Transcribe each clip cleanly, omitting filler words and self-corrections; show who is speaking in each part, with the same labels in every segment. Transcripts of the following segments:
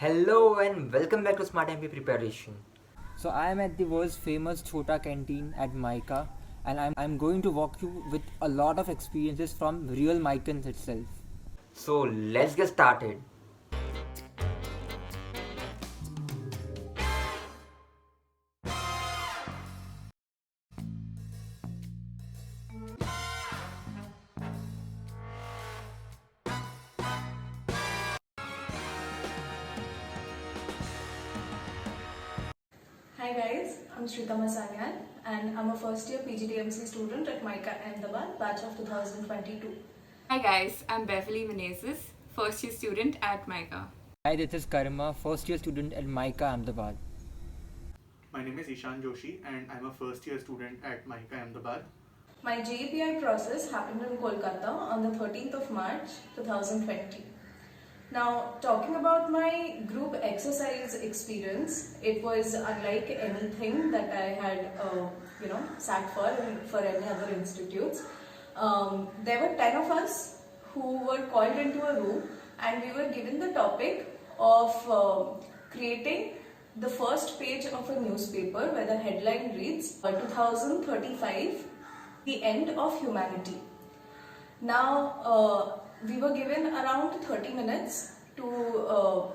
Speaker 1: Hello and welcome back to Smart MP Preparation.
Speaker 2: So I am at the world's famous Chota canteen at MICA, and I'm going to walk you with a lot of experiences from real MICAns itself.
Speaker 1: So let's get started.
Speaker 3: Hi guys, I'm Shrita Masanyan and I'm a first year PGDMC student at MICA Ahmedabad, batch of 2022.
Speaker 4: Hi guys, I'm Beverly Menezes, first year student at MICA.
Speaker 2: Hi, this is Karma, first year student at MICA Ahmedabad.
Speaker 5: My name is Ishan Joshi and I'm a first year student at MICA Ahmedabad.
Speaker 3: My GE PI process happened in Kolkata on the 13th of March 2020. Now, talking about my group exercise experience, it was unlike anything that I had, sat for any other institutes. There were 10 of us who were called into a room, and we were given the topic of creating the first page of a newspaper where the headline reads 2035, the end of humanity. Now, we were given around 30 minutes to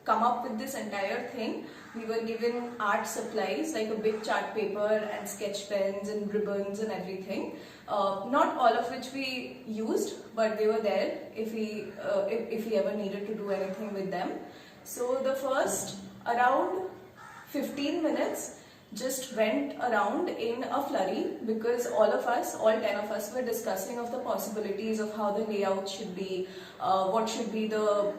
Speaker 3: come up with this entire thing. We were given art supplies like a big chart paper and sketch pens and ribbons and everything. Not all of which we used, but they were there if we ever needed to do anything with them. So the first around 15 minutes just went around in a flurry because all 10 of us were discussing of the possibilities of how the layout should be, what should be the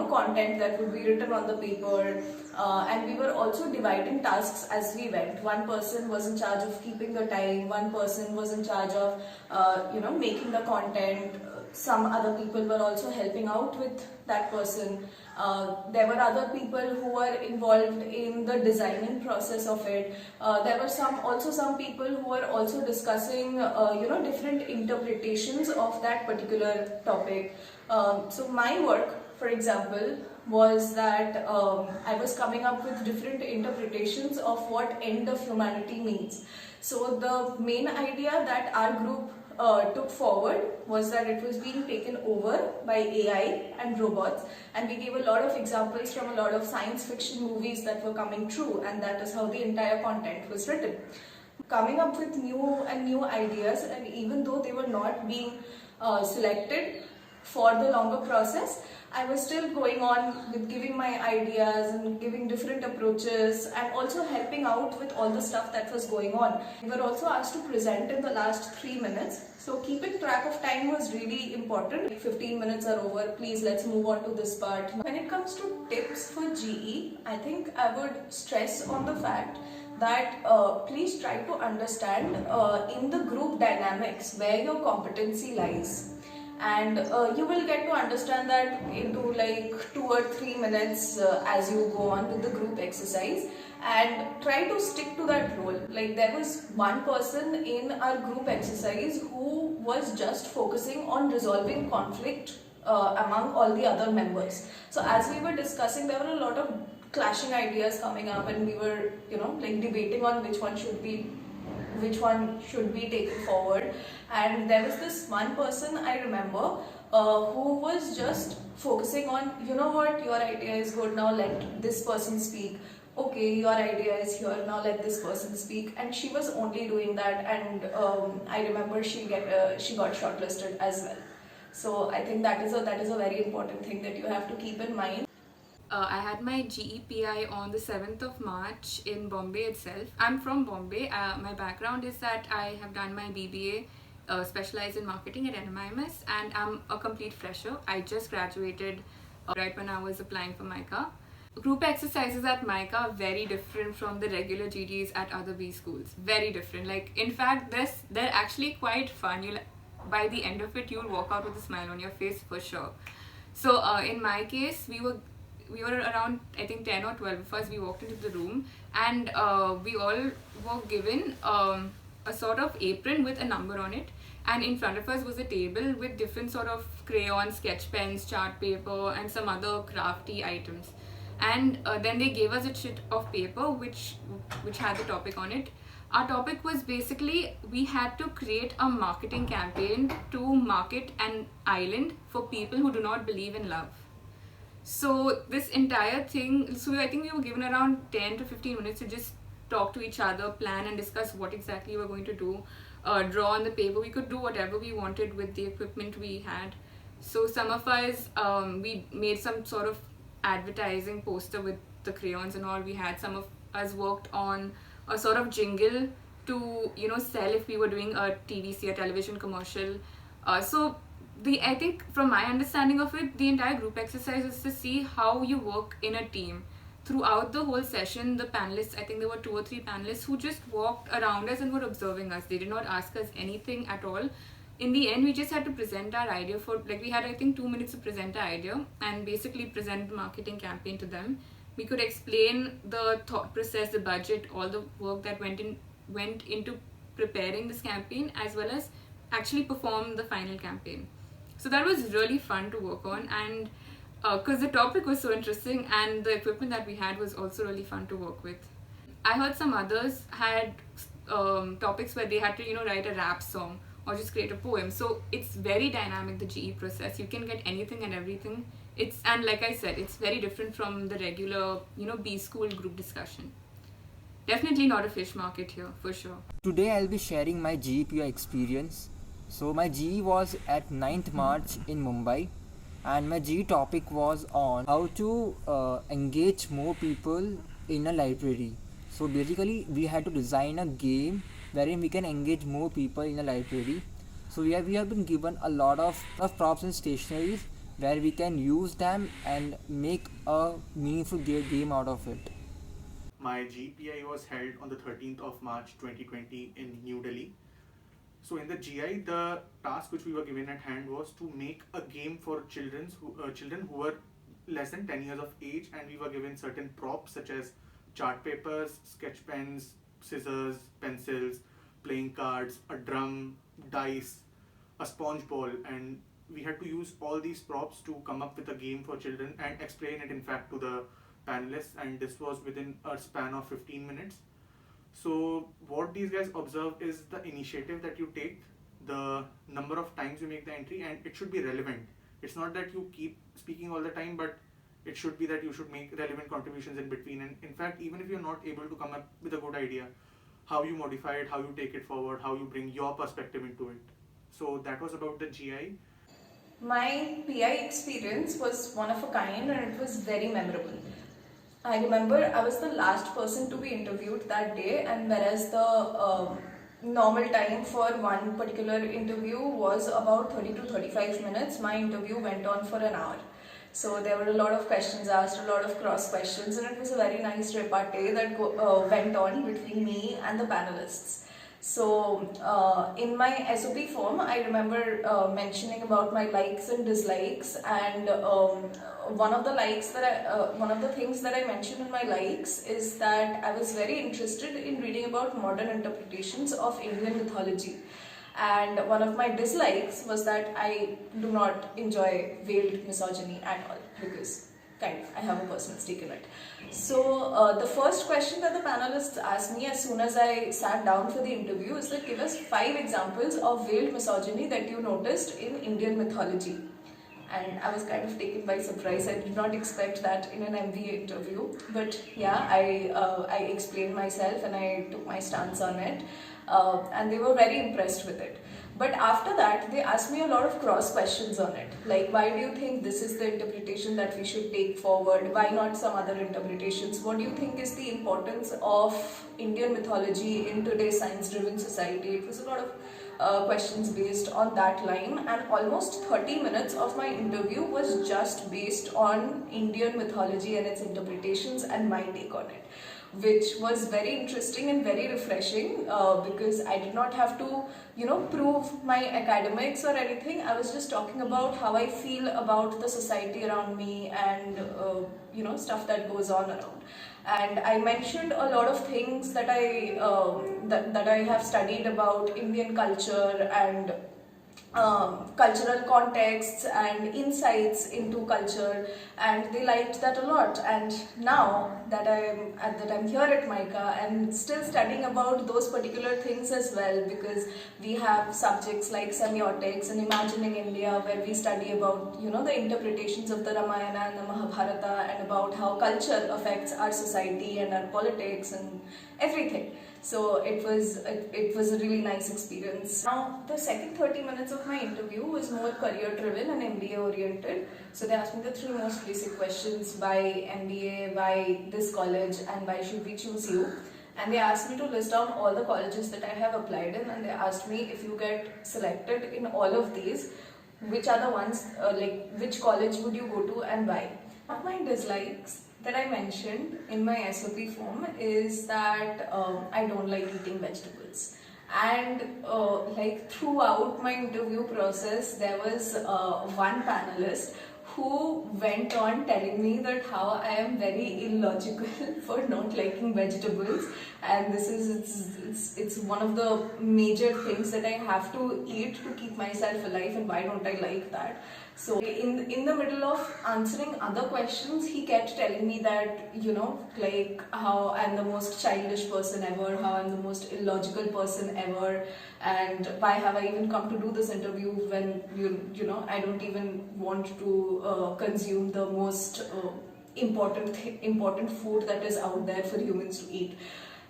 Speaker 3: content that would be written on the paper, and we were also dividing tasks as we went. One person was in charge of keeping the time, one person was in charge of making the content. Some other people were also helping out with that person. There were other people who were involved in the designing process of it. There were some people who were also discussing different interpretations of that particular topic. So my work, for example, was that I was coming up with different interpretations of what end of humanity means. So the main idea that our group took forward was that it was being taken over by AI and robots, and we gave a lot of examples from a lot of science fiction movies that were coming true, and that is how the entire content was written. Coming up with new ideas, and even though they were not being selected for the longer process, I was still going on with giving my ideas and giving different approaches and also helping out with all the stuff that was going on. We were also asked to present in the last 3 minutes. So keeping track of time was really important. 15 minutes are over, please let's move on to this part. When it comes to tips for GE, I think I would stress on the fact that please try to understand in the group dynamics where your competency lies. And you will get to understand that into like 2 or 3 minutes as you go on with the group exercise, and try to stick to that role. Like, there was one person in our group exercise who was just focusing on resolving conflict among all the other members. So as we were discussing, there were a lot of clashing ideas coming up, and we were debating on which one should be taken forward. And there was this one person I remember who was just focusing on, your idea is good, now let this person speak. Okay, your idea is here, now let this person speak. And she was only doing that, and I remember she got shortlisted as well. So I think that is a very important thing that you have to keep in mind.
Speaker 4: I had my GE PI on the 7th of March in Bombay itself. I'm from Bombay. My background is that I have done my BBA specialized in marketing at MICAns, and I'm a complete fresher. I just graduated right when I was applying for MICA. Group exercises at MICA are very different from the regular GDs at other B schools. Very different. Like, in fact, they're actually quite fun. By the end of it, you'll walk out with a smile on your face for sure. So in my case, we were around, I think 10 or 12 of us. We walked into the room, and we all were given a sort of apron with a number on it, and in front of us was a table with different sort of crayons, sketch pens, chart paper, and some other crafty items. And then they gave us a sheet of paper which had the topic on it. Our topic was basically we had to create a marketing campaign to market an island for people who do not believe in love. So this entire thing, so I think we were given around 10 to 15 minutes to just talk to each other, plan and discuss what exactly we're going to do, draw on the paper. We could do whatever we wanted with the equipment we had. So some of us, we made some sort of advertising poster with the crayons and all. We had some of us worked on a sort of jingle to, sell if we were doing a TVC, a television commercial. So I think from my understanding of it, the entire group exercise is to see how you work in a team. Throughout the whole session, the panelists, I think there were 2 or 3 panelists who just walked around us and were observing us. They did not ask us anything at all. In the end, we just had to present our idea we had, I think, 2 minutes to present our idea and basically present the marketing campaign to them. We could explain the thought process, the budget, all the work that went into preparing this campaign, as well as actually perform the final campaign. So that was really fun to work on, and because the topic was so interesting and the equipment that we had was also really fun to work with. I heard some others had topics where they had to write a rap song or just create a poem. So it's very dynamic, the GE process. You can get anything and everything. And like I said, it's very different from the regular B school group discussion. Definitely not a fish market here, for sure.
Speaker 2: Today I'll be sharing my GE PI experience. So my GE was at 9th March in Mumbai, and my GE topic was on how to engage more people in a library. So basically we had to design a game wherein we can engage more people in a library. So we have been given a lot of props and stationeries where we can use them and make a meaningful game out of it.
Speaker 5: My GPI was held on the 13th of March 2020 in New Delhi. So in the GI, the task which we were given at hand was to make a game for children who were less than 10 years of age, and we were given certain props such as chart papers, sketch pens, scissors, pencils, playing cards, a drum, dice, a sponge ball, and we had to use all these props to come up with a game for children and explain it in fact to the panelists, and this was within a span of 15 minutes. So what these guys observe is the initiative that you take, the number of times you make the entry, and it should be relevant. It's not that you keep speaking all the time, but it should be that you should make relevant contributions in between. And in fact, even if you're not able to come up with a good idea, how you modify it, how you take it forward, how you bring your perspective into it. So that was about the GI.
Speaker 3: My PI experience was one of a kind and it was very memorable. I remember I was the last person to be interviewed that day, and whereas the normal time for one particular interview was about 30 to 35 minutes, my interview went on for an hour. So there were a lot of questions asked, a lot of cross questions, and it was a very nice repartee that went on between me and the panelists. So in my SOP form, I remember mentioning about my likes and dislikes, and one of the things that I mentioned in my likes is that I was very interested in reading about modern interpretations of Indian mythology. And one of my dislikes was that I do not enjoy veiled misogyny at all, because I have a personal stake in it. So the first question that the panelists asked me as soon as I sat down for the interview is that give us 5 examples of veiled misogyny that you noticed in Indian mythology. And I was kind of taken by surprise. I did not expect that in an MBA interview. But yeah, I explained myself and I took my stance on it. And they were very impressed with it. But after that, they asked me a lot of cross questions on it. Like, why do you think this is the interpretation that we should take forward? Why not some other interpretations? What do you think is the importance of Indian mythology in today's science-driven society? It was a lot of questions based on that line, and almost 30 minutes of my interview was just based on Indian mythology and its interpretations and my take on it, which was very interesting and very refreshing because I did not have to, prove my academics or anything. I was just talking about how I feel about the society around me and, stuff that goes on around. And I mentioned a lot of things that I have studied about Indian culture and cultural contexts and insights into culture, and they liked that a lot. And now that I'm here at MICA, I'm still studying about those particular things as well, because we have subjects like semiotics and imagining India, where we study about the interpretations of the Ramayana and the Mahabharata, and about how culture affects our society and our politics and everything. So it was a really nice experience. Now the second 30 minutes of my interview was more career driven and MBA oriented. So they asked me the three most basic questions: why MBA, why this college, and why should we choose you? And they asked me to list down all the colleges that I have applied in, and they asked me, if you get selected in all of these, which are the ones, which college would you go to and why? One of my dislikes that I mentioned in my SOP form is that I don't like eating vegetables. And throughout my interview process, there was one panelist who went on telling me that how I am very illogical for not liking vegetables, and it's one of the major things that I have to eat to keep myself alive, and why don't I like that? So in the middle of answering other questions, he kept telling me that how I'm the most childish person ever, how I'm the most illogical person ever, and why have I even come to do this interview when I don't even want to consume the most important food that is out there for humans to eat.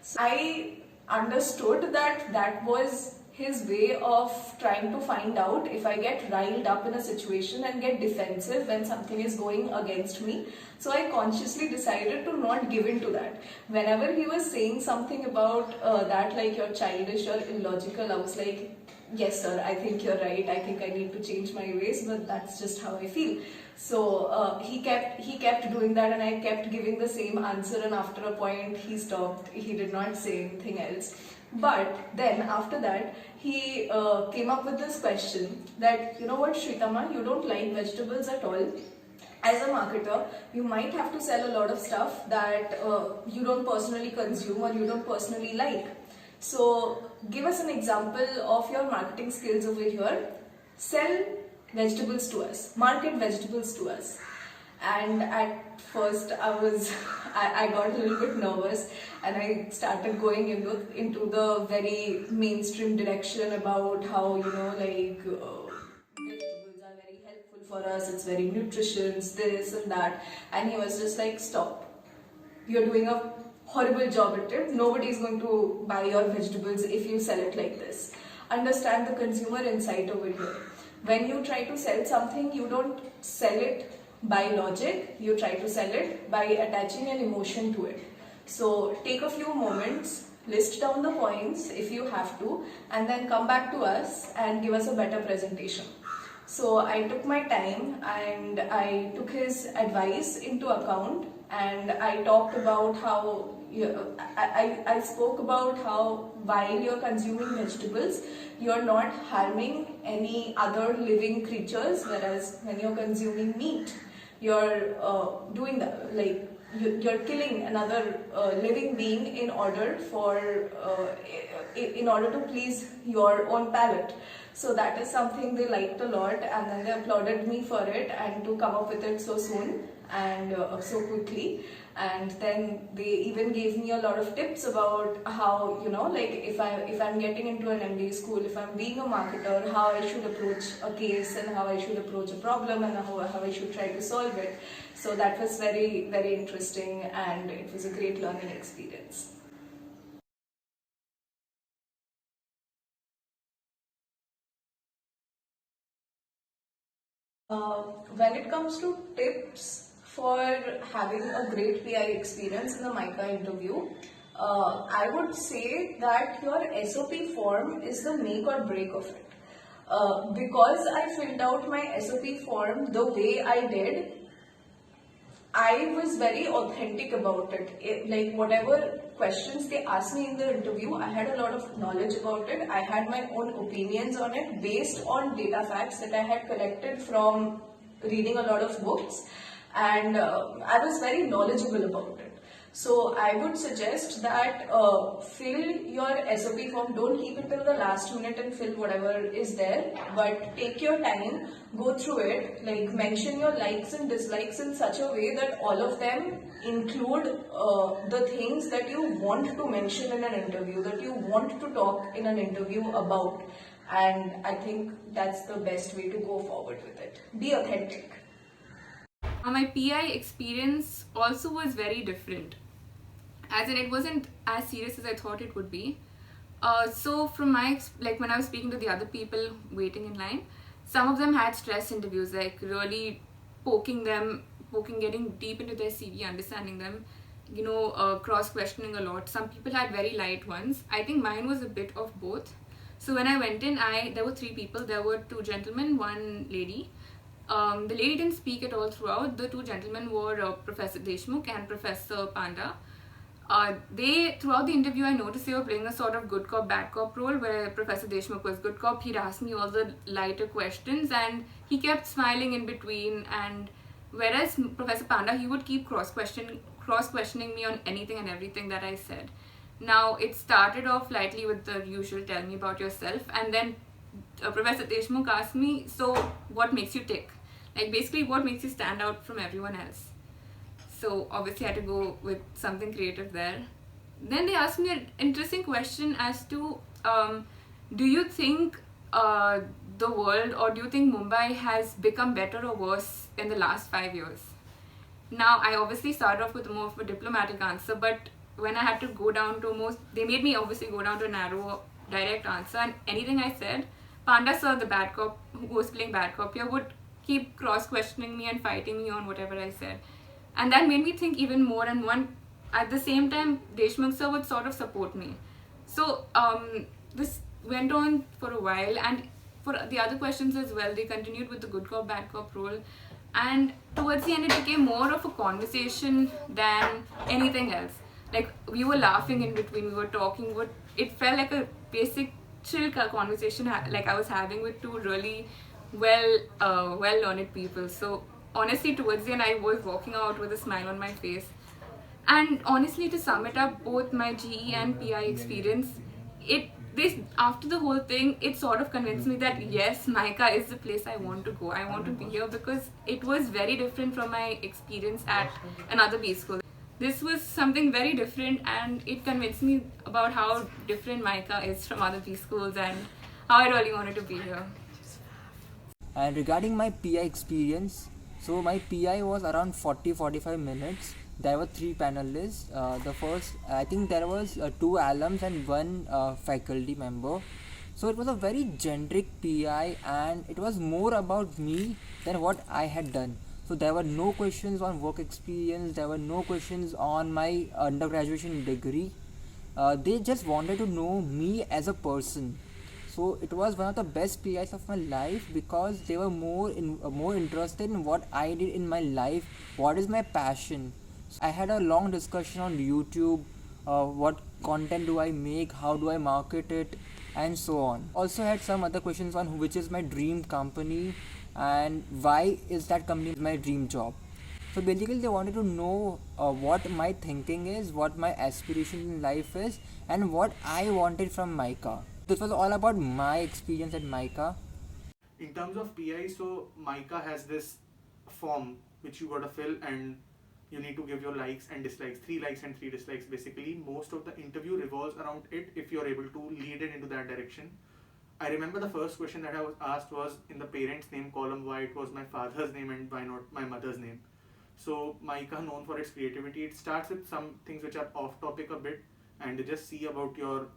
Speaker 3: So I understood that was his way of trying to find out if I get riled up in a situation and get defensive when something is going against me. So I consciously decided to not give in to that. Whenever he was saying something about that, like you're childish or illogical, I was like, yes sir, I think you're right, I think I need to change my ways, but that's just how I feel. So he kept doing that, and I kept giving the same answer, and after a point he stopped. He did not say anything else. But then after that, he came up with this question that, you know what, Shritama, you don't like vegetables at all. As a marketer, you might have to sell a lot of stuff that you don't personally consume or you don't personally like. So give us an example of your marketing skills over here. Sell vegetables to us, market vegetables to us. And at first I got a little bit nervous, and I started going into the very mainstream direction about how vegetables are very helpful for us, it's very nutritious, this and that. And he was just like, stop, you're doing a horrible job at it, nobody is going to buy your vegetables if you sell it like this. Understand the consumer insight over here. When you try to sell something, you don't sell it by logic, you try to sell it by attaching an emotion to it. So take a few moments, list down the points if you have to, and then come back to us and give us a better presentation. So I took my time and I took his advice into account, and I talked about how I spoke about how while you're consuming vegetables, you're not harming any other living creatures, whereas when you're consuming meat, you're doing that, like you're killing another living being in order to please your own palate. So that is something they liked a lot, and then they applauded me for it and to come up with it so soon and so quickly. And then they even gave me a lot of tips about how, if I'm getting into an MBA school, if I'm being a marketer, how I should approach a case and how I should approach a problem and how I should try to solve it. So that was very, very interesting, and it was a great learning experience. When it comes to tips for having a great PI experience in the MICA interview, I would say that your SOP form is the make or break of it. Because I filled out my SOP form the way I did, I was very authentic about it. Like whatever questions they asked me in the interview, I had a lot of knowledge about it. I had my own opinions on it based on data facts that I had collected from reading a lot of books, and I was very knowledgeable about it. So I would suggest that fill your SOP form. Don't keep it till the last minute and fill whatever is there, but take your time, go through it, like mention your likes and dislikes in such a way that all of them include the things that you want to mention in an interview, that you want to talk in an interview about. And I think that's the best way to go forward with it. Be authentic.
Speaker 4: My PI experience also was very different. As in, it wasn't as serious as I thought it would be. So from like when I was speaking to the other people waiting in line, some of them had stress interviews, like really getting deep into their CV, understanding them, cross questioning a lot. Some people had very light ones. I think mine was a bit of both. So when I went in, there were 3 people. There were 2 gentlemen, 1 lady. The lady didn't speak at all throughout. The 2 gentlemen were Professor Deshmukh and Professor Panda. Throughout the interview, I noticed they were playing a sort of good cop, bad cop role, where Professor Deshmukh was good cop. He'd ask me all the lighter questions and he kept smiling in between. And whereas Professor Panda, he would keep cross-questioning me on anything and everything that I said. Now, it started off lightly with the usual tell me about yourself, and then Professor Deshmukh asked me, so what makes you tick? Like basically what makes you stand out from everyone else? So obviously I had to go with something creative there. Then they asked me an interesting question as to, do you think the world, or do you think Mumbai has become better or worse in the last 5 years? Now, I obviously started off with more of a diplomatic answer, but when I had to go down to they made me obviously go down to a narrow, direct answer, and anything I said, Panda sir, the bad cop who was playing bad cop here, would keep cross-questioning me and fighting me on whatever I said. And that made me think even more, and at the same time, Deshmukh sir would sort of support me. So this went on for a while, and for the other questions as well, they continued with the good cop, bad cop role. And towards the end, it became more of a conversation than anything else. Like, we were laughing in between, we were talking, it felt like a basic chill conversation like I was having with 2 really well-learned people. So honestly, towards the end, I was walking out with a smile on my face. And honestly, to sum it up, both my GE and PI experience, after the whole thing, it sort of convinced me that yes, MICA is the place I want to go. I want to be here because it was very different from my experience at another B school. This was something very different, and it convinced me about how different MICA is from other B schools and how I really wanted to be here.
Speaker 2: And regarding my PI experience, so my PI was around 40-45 minutes. There were 3 panelists. The first, I think there was 2 alums and 1 faculty member. So it was a very generic PI, and it was more about me than what I had done. So there were no questions on work experience, there were no questions on my undergraduation degree. They just wanted to know me as a person. So it was one of the best PIs of my life because they were more interested in what I did in my life, what is my passion. So I had a long discussion on YouTube, what content do I make, how do I market it, and so on. Also had some other questions on which is my dream company and why is that company my dream job. So basically they wanted to know what my thinking is, what my aspiration in life is, and what I wanted from MICA. This was all about my experience at MICA.
Speaker 5: In terms of PI, so MICA has this form which you gotta fill, and you need to give your likes and dislikes, 3 likes and 3 dislikes. Basically, most of the interview revolves around it if you're able to lead it into that direction. I remember the first question that I was asked was in the parents' name column why it was my father's name and why not my mother's name. So MICA, known for its creativity, it starts with some things which are off topic a bit, and they just see about your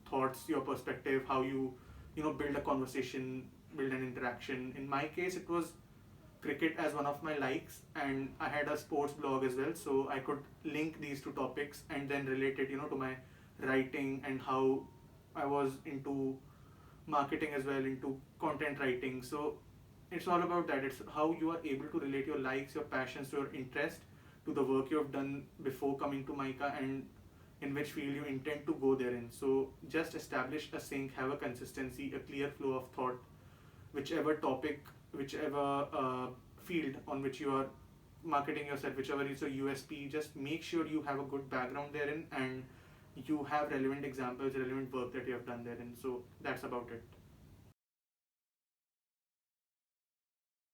Speaker 5: thoughts, your perspective, how you build a conversation, build an interaction. In my case, it was cricket as one of my likes, and I had a sports blog as well, so I could link these 2 topics and then relate it to my writing and how I was into marketing as well, into content writing. So it's all about that. It's how you are able to relate your likes, your passions, your interest to the work you have done before coming to MICA and in which field you intend to go therein. So just establish a sync, have a consistency, a clear flow of thought, whichever topic, whichever field on which you are marketing yourself, whichever is your USP, just make sure you have a good background therein and you have relevant examples, relevant work that you have done therein. So that's about it.